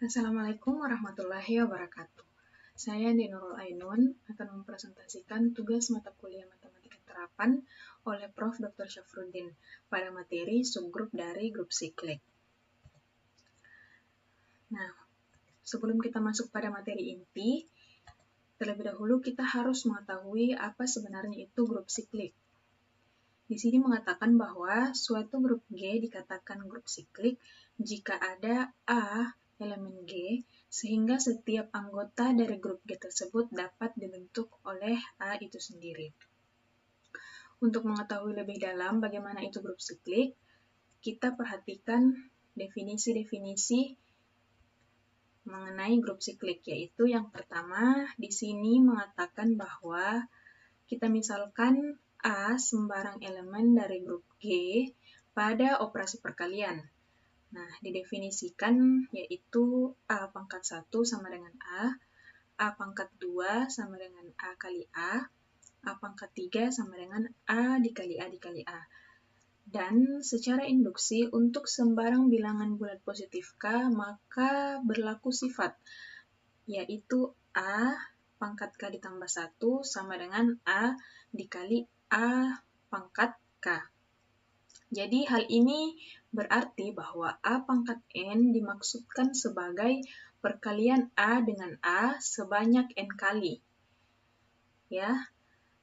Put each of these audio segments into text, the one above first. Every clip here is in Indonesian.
Assalamualaikum warahmatullahi wabarakatuh. Saya Nurul Ainun akan mempresentasikan tugas mata kuliah Matematika Terapan oleh Prof. Dr. Syafruddin pada materi subgrup dari grup Siklik. Nah, sebelum kita masuk pada materi inti, terlebih dahulu kita harus mengetahui apa sebenarnya itu grup Siklik. Di sini mengatakan bahwa suatu grup G dikatakan grup siklik jika ada A elemen G, sehingga setiap anggota dari grup G tersebut dapat dibentuk oleh A itu sendiri. Untuk mengetahui lebih dalam bagaimana itu grup siklik, kita perhatikan definisi-definisi mengenai grup siklik, yaitu yang pertama di sini mengatakan bahwa kita misalkan A sembarang elemen dari grup G pada operasi perkalian. Nah, didefinisikan yaitu A pangkat 1 sama dengan A pangkat 2 sama dengan A kali A pangkat 3 sama dengan A dikali A dikali A. Dan secara induksi untuk sembarang bilangan bulat positif K, maka berlaku sifat, yaitu A pangkat K ditambah 1 sama dengan A dikali A pangkat K. Jadi hal ini berarti bahwa A pangkat N dimaksudkan sebagai perkalian A dengan A sebanyak N kali. Ya,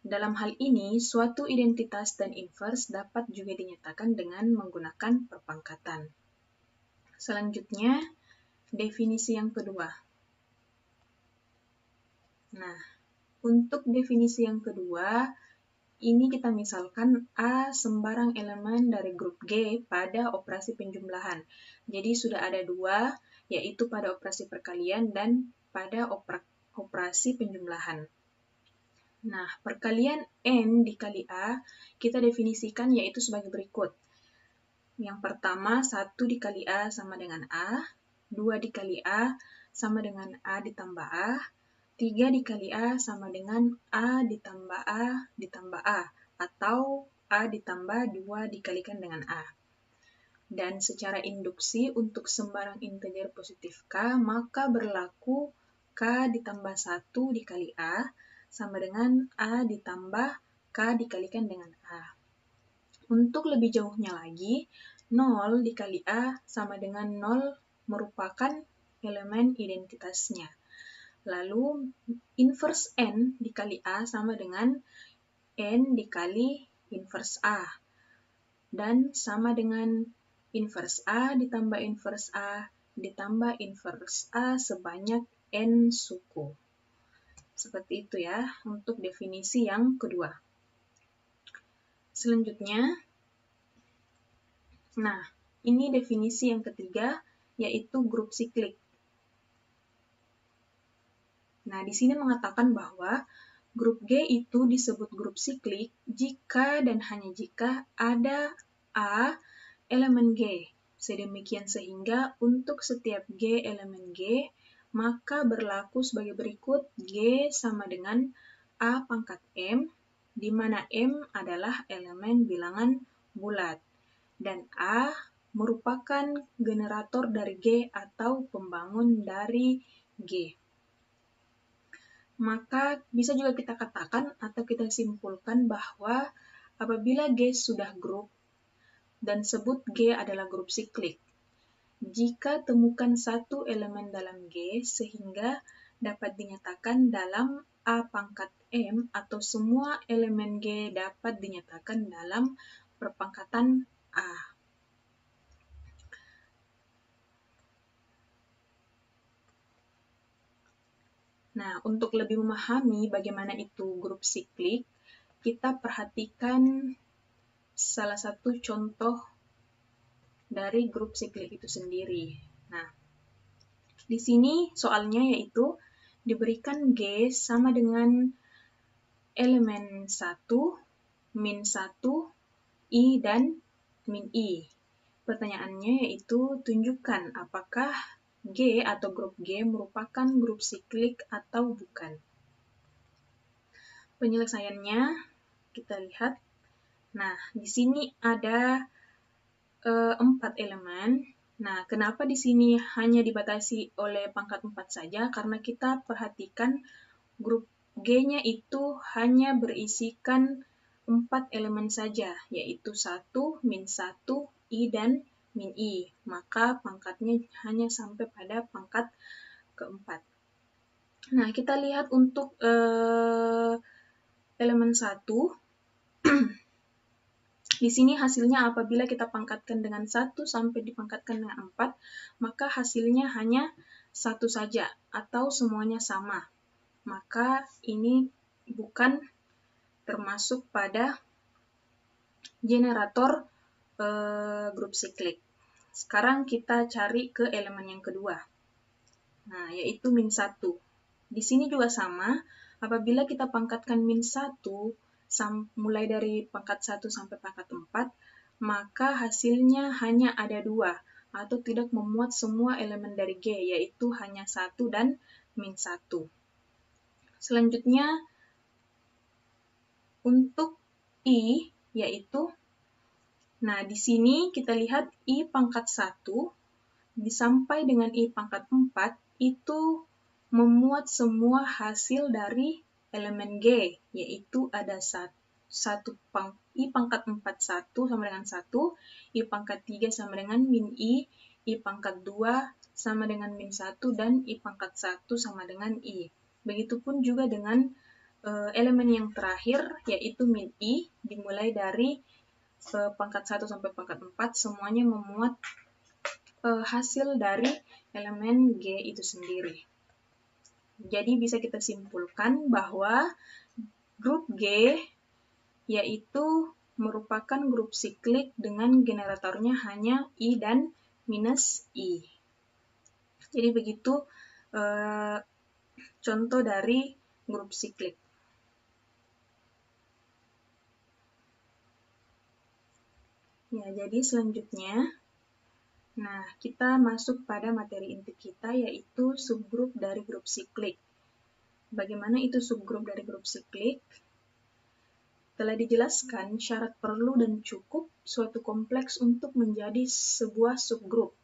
dalam hal ini suatu identitas dan invers dapat juga dinyatakan dengan menggunakan perpangkatan. Selanjutnya, definisi yang kedua. Nah, untuk definisi yang kedua, ini kita misalkan A sembarang elemen dari grup G pada operasi penjumlahan. Jadi sudah ada dua, yaitu pada operasi perkalian dan pada operasi penjumlahan. Nah, perkalian N dikali A kita definisikan yaitu sebagai berikut. Yang pertama, 1 dikali A sama dengan A, 2 dikali A sama dengan A ditambah A, 3 dikali A sama dengan A ditambah A, atau A ditambah 2 dikalikan dengan A. Dan secara induksi untuk sembarang integer positif K, maka berlaku K ditambah 1 dikali A sama dengan A ditambah K dikalikan dengan A. Untuk lebih jauhnya lagi, 0 dikali A sama dengan 0 merupakan elemen identitasnya. Lalu, inverse N dikali A sama dengan N dikali inverse A. Dan sama dengan inverse A ditambah inverse A ditambah inverse A sebanyak N suku. Seperti itu ya, untuk definisi yang kedua. Selanjutnya, nah, ini definisi yang ketiga, yaitu grup siklik. Nah, di sini mengatakan bahwa grup G itu disebut grup siklik jika dan hanya jika ada A elemen G. Sedemikian sehingga untuk setiap G elemen G, maka berlaku sebagai berikut: G sama dengan A pangkat M, di mana M adalah elemen bilangan bulat, dan A merupakan generator dari G atau pembangun dari G. Maka bisa juga kita katakan atau kita simpulkan bahwa apabila G sudah grup dan sebut G adalah grup siklik, jika temukan satu elemen dalam G sehingga dapat dinyatakan dalam A pangkat M atau semua elemen G dapat dinyatakan dalam perpangkatan A. Nah, untuk lebih memahami bagaimana itu grup siklik, kita perhatikan salah satu contoh dari grup siklik itu sendiri. Nah, di sini soalnya yaitu diberikan G sama dengan elemen 1, min 1, I, dan min I. Pertanyaannya yaitu tunjukkan apakah G atau grup G merupakan grup siklik atau bukan. Penyelesaiannya kita lihat. Nah, di sini ada 4 elemen, Nah, kenapa di sini hanya dibatasi oleh pangkat 4 saja? Karena kita perhatikan grup G-nya itu hanya berisikan 4 elemen saja, yaitu 1, min 1, I, dan min I. Maka pangkatnya hanya sampai pada pangkat keempat. Nah, kita lihat untuk elemen 1. Di sini hasilnya apabila kita pangkatkan dengan 1 sampai dipangkatkan dengan 4, maka hasilnya hanya 1 saja atau semuanya sama. Maka ini bukan termasuk pada generator grup siklik. Sekarang kita cari ke elemen yang kedua. Nah, yaitu min 1. Di sini juga sama, apabila kita pangkatkan min 1 mulai dari pangkat 1 sampai pangkat 4, maka hasilnya hanya ada 2 atau tidak memuat semua elemen dari G, yaitu hanya 1 dan min 1. Selanjutnya, untuk I, yaitu, nah di sini kita lihat I pangkat 1 sampai dengan I pangkat 4 itu memuat semua hasil dari elemen G, yaitu ada I pangkat 4 1 sama dengan 1, I pangkat 3 sama dengan min I pangkat 2 sama dengan min 1, dan I pangkat 1 sama dengan I. Begitupun juga dengan elemen yang terakhir, yaitu min I, dimulai dari pangkat 1 sampai pangkat 4, semuanya memuat hasil dari elemen G itu sendiri. Jadi bisa kita simpulkan bahwa grup G yaitu merupakan grup siklik dengan generatornya hanya I dan minus I. Jadi begitu contoh dari grup siklik. Ya, jadi selanjutnya, nah kita masuk pada materi inti kita, yaitu subgrup dari grup siklik. Bagaimana itu subgrup dari grup siklik? Telah dijelaskan syarat perlu dan cukup suatu kompleks untuk menjadi sebuah subgrup.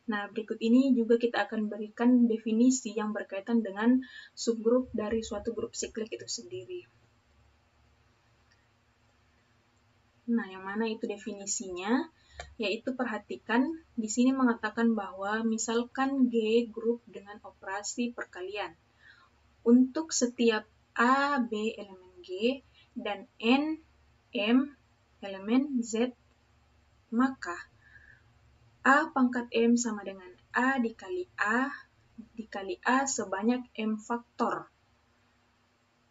Nah, berikut ini juga kita akan berikan definisi yang berkaitan dengan subgrup dari suatu grup siklik itu sendiri. Nah, yang mana itu definisinya? Yaitu perhatikan, di sini mengatakan bahwa misalkan G grup dengan operasi perkalian. Untuk setiap A, B elemen G, dan N, M elemen Z, maka A pangkat M sama dengan A dikali A sebanyak M faktor.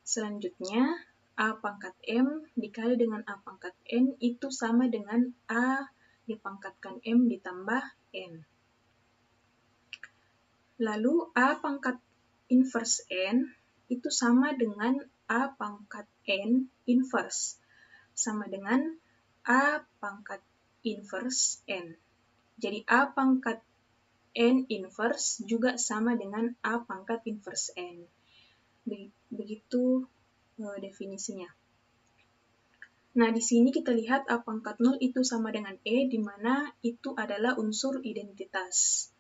Selanjutnya, A pangkat M dikali dengan A pangkat N itu sama dengan A dipangkatkan M ditambah N. Lalu A pangkat inverse N itu sama dengan A pangkat N inverse, sama dengan A pangkat inverse N. Jadi A pangkat N inverse juga sama dengan A pangkat inverse N. Begitu definisinya. Nah, di sini kita lihat A pangkat 0 itu sama dengan E, di mana itu adalah unsur identitas.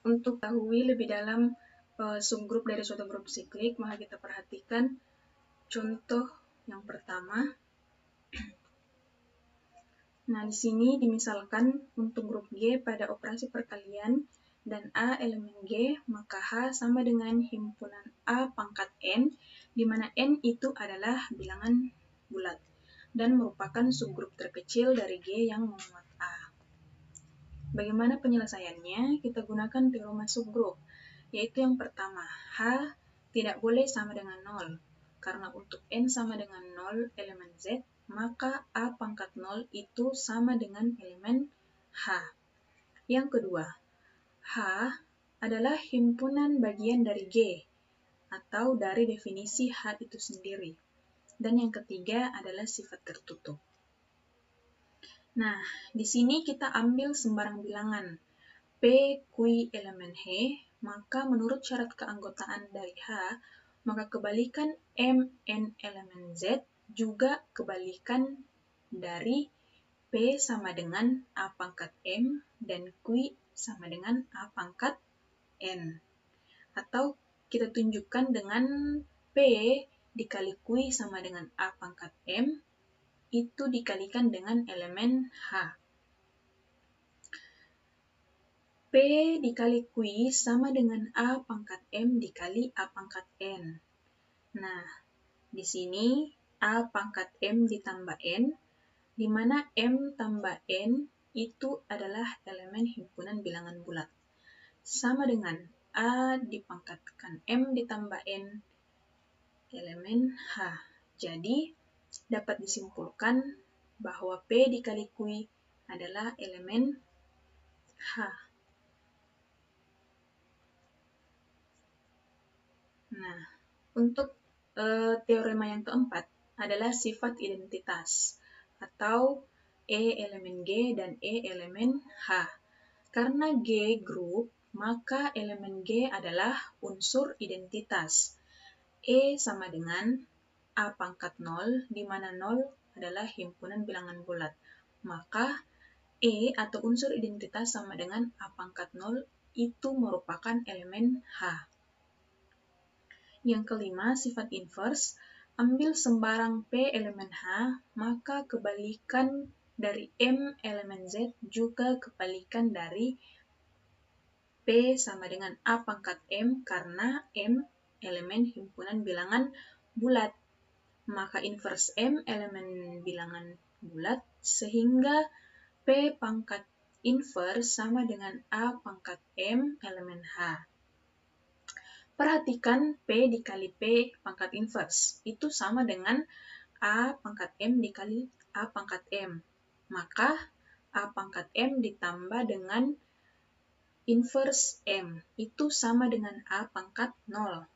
Untuk ketahui lebih dalam subgrup dari suatu grup siklik, maka kita perhatikan contoh yang pertama. Nah, di sini dimisalkan untuk grup G pada operasi perkalian dan A elemen G, maka H sama dengan himpunan A pangkat N, di mana N itu adalah bilangan bulat dan merupakan subgrup terkecil dari G yang memuat A. Bagaimana penyelesaiannya? Kita gunakan teorema subgrup, yaitu yang pertama, H tidak boleh sama dengan 0, karena untuk N sama dengan 0 elemen Z, maka A pangkat 0 itu sama dengan elemen H. Yang kedua, H adalah himpunan bagian dari G, atau dari definisi H itu sendiri. Dan yang ketiga adalah sifat tertutup. Nah, di sini kita ambil sembarang bilangan P kui elemen H, maka menurut syarat keanggotaan dari H, maka kebalikan M N elemen Z juga kebalikan dari P P sama dengan A pangkat M dan Q sama dengan A pangkat N. Atau kita tunjukkan dengan P dikali Q sama dengan A pangkat M, itu dikalikan dengan elemen H. P dikali Q sama dengan A pangkat M dikali A pangkat N. Nah, di sini A pangkat M ditambah N, di mana M tambah N itu adalah elemen himpunan bilangan bulat. Sama dengan A dipangkatkan M ditambah N, elemen H. Jadi, dapat disimpulkan bahwa P dikali Q adalah elemen H. Nah, untuk teorema yang keempat adalah sifat identitas, atau E elemen G dan E elemen H. Karena G grup, maka elemen G adalah unsur identitas. E sama dengan A pangkat 0, di mana 0 adalah himpunan bilangan bulat. Maka E atau unsur identitas sama dengan A pangkat 0 itu merupakan elemen H. Yang kelima, sifat inverse. Ambil sembarang P elemen H, maka kebalikan dari M elemen Z juga kebalikan dari P sama dengan A pangkat M, karena M elemen himpunan bilangan bulat. Maka inverse M elemen bilangan bulat, sehingga P pangkat inverse sama dengan A pangkat M elemen H. Perhatikan P dikali P pangkat inverse, itu sama dengan A pangkat M dikali A pangkat M. Maka A pangkat M ditambah dengan inverse M, itu sama dengan A pangkat 0.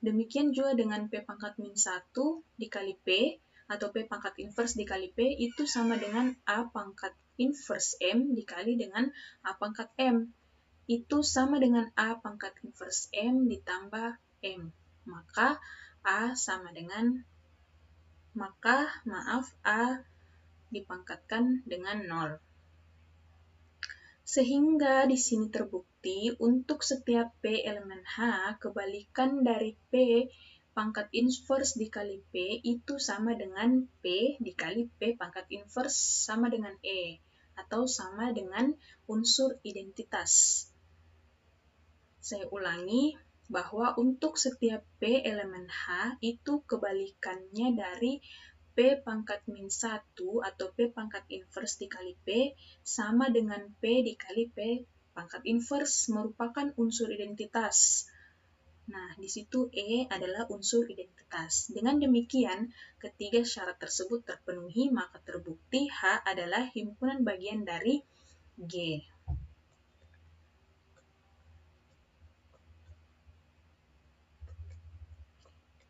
Demikian juga dengan P pangkat min 1 dikali P, atau P pangkat inverse dikali P, itu sama dengan A pangkat inverse M dikali dengan A pangkat M. Itu sama dengan A pangkat inverse M ditambah M. Maka A dipangkatkan dengan 0. Sehingga di sini terbukti untuk setiap P elemen H, kebalikan dari P pangkat inverse dikali P itu sama dengan P dikali P pangkat inverse sama dengan E, atau sama dengan unsur identitas. Saya ulangi bahwa untuk setiap P elemen H itu kebalikannya dari P pangkat min 1 atau P pangkat inverse dikali P sama dengan P dikali P pangkat inverse merupakan unsur identitas. Nah, di situ E adalah unsur identitas. Dengan demikian, ketiga syarat tersebut terpenuhi, maka terbukti H adalah himpunan bagian dari G.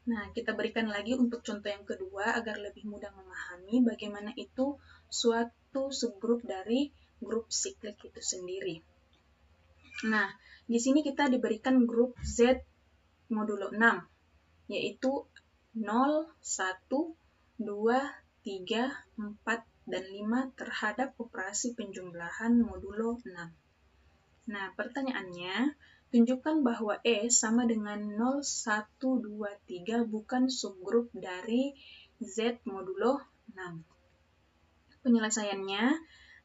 Nah, kita berikan lagi untuk contoh yang kedua agar lebih mudah memahami bagaimana itu suatu subgrup dari grup siklik itu sendiri. Nah, di sini kita diberikan grup Z modulo 6, yaitu 0, 1, 2, 3, 4, dan 5 terhadap operasi penjumlahan modulo 6. Nah, pertanyaannya, tunjukkan bahwa E sama dengan 0, 1, 2, 3 bukan subgrup dari Z modulo 6. Penyelesaiannya,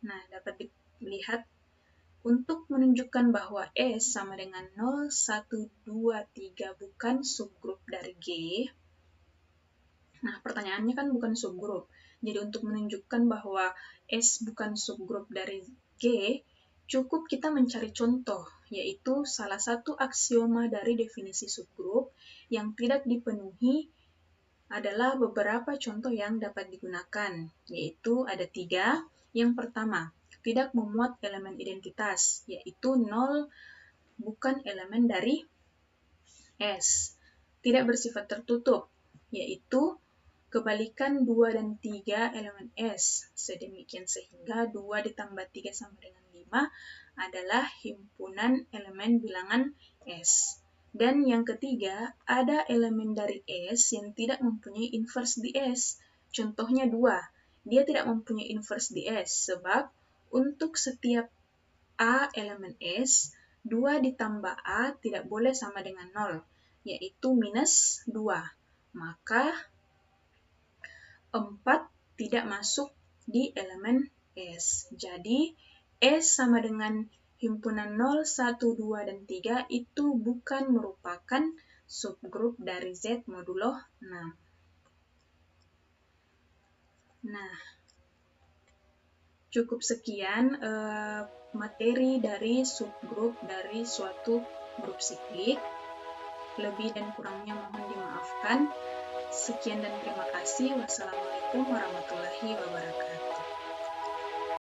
nah dapat dilihat untuk menunjukkan bahwa E sama dengan 0, 1, 2, 3 bukan subgrup dari G. Nah, pertanyaannya kan bukan subgrup. Jadi untuk menunjukkan bahwa S bukan subgrup dari G, cukup kita mencari contoh, yaitu salah satu aksioma dari definisi subgrup yang tidak dipenuhi adalah beberapa contoh yang dapat digunakan, yaitu ada 3. Yang pertama, tidak memuat elemen identitas, yaitu 0 bukan elemen dari S. Tidak bersifat tertutup, yaitu kebalikan 2 dan 3 elemen S. Sedemikian sehingga 2 ditambah 3 sama dengan 5 adalah himpunan elemen bilangan S. Dan yang ketiga, ada elemen dari S yang tidak mempunyai inverse di S. Contohnya 2, dia tidak mempunyai inverse di S, sebab untuk setiap A elemen S, 2 ditambah A tidak boleh sama dengan 0, yaitu minus 2. Maka 4 tidak masuk di elemen S. Jadi, S sama dengan himpunan 0, 1, 2, dan 3 itu bukan merupakan subgrup dari Z modulo 6. Nah, cukup sekian materi dari subgrup dari suatu grup siklik. Lebih dan kurangnya mohon dimaafkan. Sekian dan terima kasih. Wassalamualaikum warahmatullahi wabarakatuh.